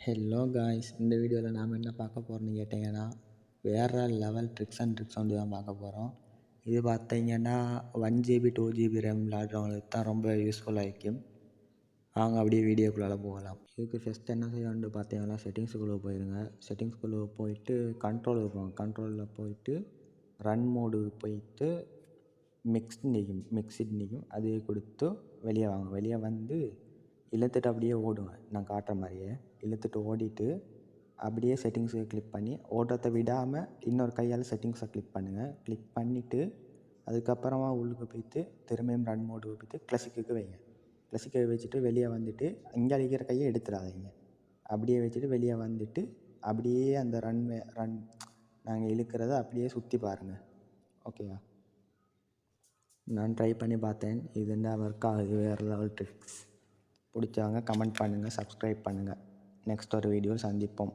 Hello guys, இந்த வீடியோவில் நாம் என்ன பார்க்க போகிறோம்னு கேட்டிங்கன்னா, வேறு லெவல் ட்ரிக்ஸ் அண்ட் ட்ரிக்ஸ் வந்து தான் பார்க்க போகிறோம். இது பார்த்தீங்கன்னா 1 GB 2 GB ரேம் விளாட்றவங்களுக்கு தான் ரொம்ப யூஸ்ஃபுல்லாக இருக்கும். அவங்க அப்படியே வீடியோக்குள்ளே போகலாம். இதுக்கு ஃபஸ்ட் என்ன செய்யணும்னு பார்த்தீங்கன்னா, செட்டிங்ஸுக்குள்ளே போயிடுங்க. செட்டிங்ஸ்குள்ளே போயிட்டு கண்ட்ரோலுக்கு போங்க. கண்ட்ரோலில் போயிட்டு ரன் மோடுக்கு போயிட்டு மிக்ஸ்டு நிற்கும் அது கொடுத்து வெளியே வாங்க. வெளியே வந்து இழுத்துட்டு அப்படியே ஓடுங்க. நான் காட்டுற மாதிரியே இழுத்துட்டு ஓடிட்டு அப்படியே செட்டிங்ஸை கிளிக் பண்ணி ஓட்டத்தை விடாமல் இன்னொரு கையால் செட்டிங்ஸை கிளிக் பண்ணுங்கள். கிளிக் பண்ணிவிட்டு அதுக்கப்புறமா உள்ளுக்கு போய்ட்டு திரும்பியும் ரன் மோடுக்கு போய்ட்டு கிளாசிக்கு வைங்க. கிளாசிக்கை வச்சுட்டு வெளியே வந்துட்டு இங்கே அடிக்கிற கையை எடுத்துடாதீங்க. அப்படியே வச்சுட்டு வெளியே வந்துட்டு அப்படியே அந்த ரன் நாங்கள் இழுக்கிறத அப்படியே சுற்றி பாருங்கள். ஓகேவா? நான் ட்ரை பண்ணி பார்த்தேன். இது என்ன ஒர்க் ஆகுது. வேறு லெவல் ட்ரிக்ஸ். பிடிச்சவங்க கமெண்ட் பண்ணுங்கள், சப்ஸ்கிரைப் பண்ணுங்கள். நெக்ஸ்ட் ஒரு வீடியோ சந்திப்போம்.